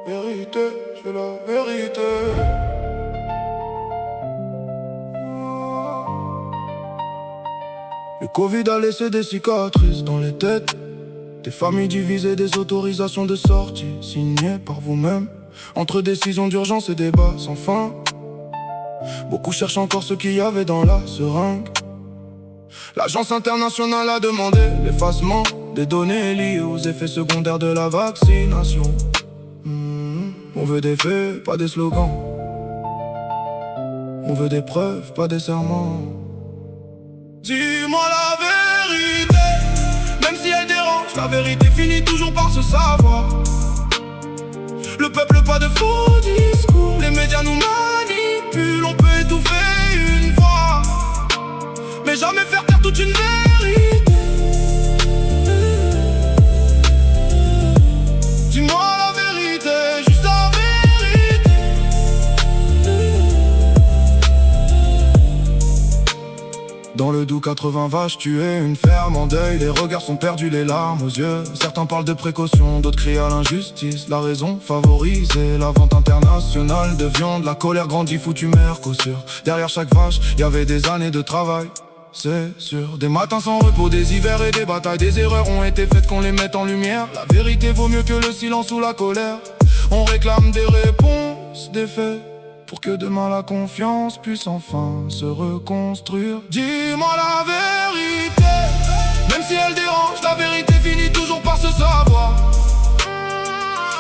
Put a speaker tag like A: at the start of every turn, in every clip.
A: Vérité, c'est la vérité. Le Covid a laissé des cicatrices dans les têtes, des familles divisées, des autorisations de sortie signées par vous-même. Entre décisions d'urgence et débats sans fin, beaucoup cherchent encore ce qu'il y avait dans la seringue. L'agence internationale a demandé l'effacement des données liées aux effets secondaires de la vaccination. On veut des faits, pas des slogans. On veut des preuves, pas des serments. Dis-moi la vérité, même si elle dérange, la vérité finit toujours par se savoir. Le peuple, pas de faux discours, les médias nous manipulent. On peut étouffer une voix, mais jamais faire taire toute une vérité. Dis-moi la vérité, juste la vérité. Dans le Doubs, 80 vaches tuées, une ferme en deuil. Les regards sont perdus, les larmes aux yeux. Certains parlent de précaution, d'autres crient à l'injustice. La raison favorisait la vente internationale de viande. La colère grandit, foutu Mercosur. Derrière chaque vache, y avait des années de travail, c'est sûr. Des matins sans repos, des hivers et des batailles. Des erreurs ont été faites qu'on les mette en lumière. La vérité vaut mieux que le silence ou la colère. On réclame des réponses, des faits, pour que demain la confiance puisse enfin se reconstruire. Dis-moi la vérité, même si elle dérange, la vérité finit toujours par se savoir.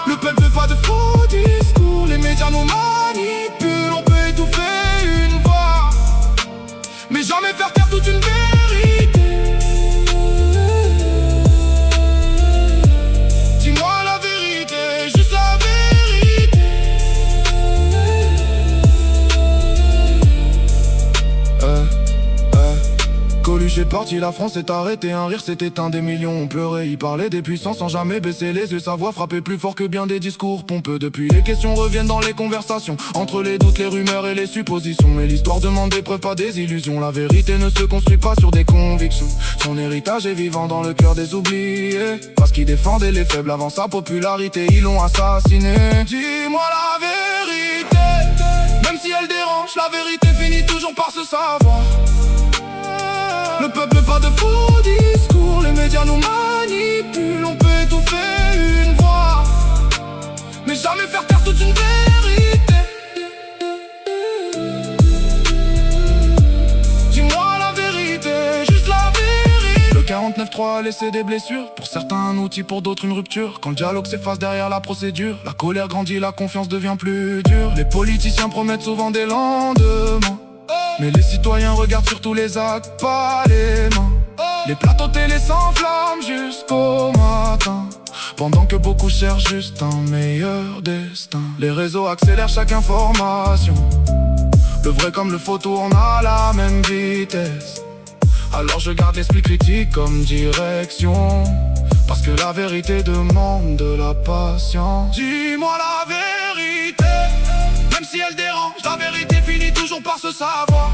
A: Le peuple, pas de faux discours, les médias nous manipulent. On peut étouffer une voix, mais jamais faire taire toute une vérité. Dis-moi la vérité, juste la vérité. Coluche est parti, la France est arrêtée. Un rire s'est éteint, des millions ont pleuré. Il parlait des puissants sans jamais baisser les yeux. Sa voix frappait plus fort que bien des discours pompeux. Depuis, les questions reviennent dans les conversations, entre les doutes, les rumeurs et les suppositions. Mais l'histoire demande des preuves, pas des illusions. La vérité ne se construit pas sur des convictions. Son héritage est vivant dans le cœur des oubliés, parce qu'il défendait les faibles avant sa popularité. Ils l'ont assassiné. Dis-moi la vérité, même si elle dérange, la vérité finit toujours par se savoir. Le peuple, pas de faux discours, les médias nous manipulent. On peut étouffer une voix, mais jamais faire taire toute une vérité. Dis-moi la vérité, juste la vérité. Le 49.3 a laissé des blessures, pour certains un outil, pour d'autres une rupture. Quand le dialogue s'efface derrière la procédure, la colère grandit, la confiance devient plus dure. Les politiciens promettent souvent des lendemains, mais les citoyens regardent surtout les actes, pas les mains. Les plateaux télé s'enflamment jusqu'au matin, pendant que beaucoup cherchent juste un meilleur destin. Les réseaux accélèrent chaque information, le vrai comme le faux tourne à la même vitesse. Alors je garde l'esprit critique comme direction, parce que la vérité demande de la patience. Dis-moi la vérité, même si elle dérange, la vérité finit toujours par se savoir.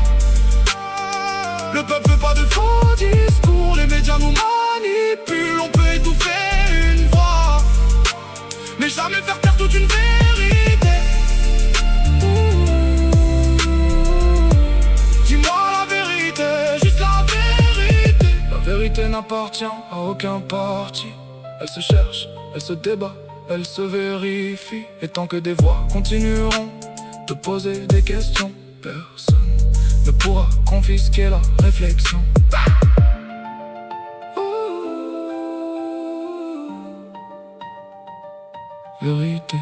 A: Le peuple, pas de faux discours, les médias nous manipulent. On peut étouffer une voix, mais jamais faire taire toute une vérité. Dis-moi la vérité, juste la vérité. La vérité n'appartient à aucun parti. Elle se cherche, elle se débat, elle se vérifie. Et tant que des voix continueront de poser des questions, personne ne pourra confisquer la réflexion. Vérité.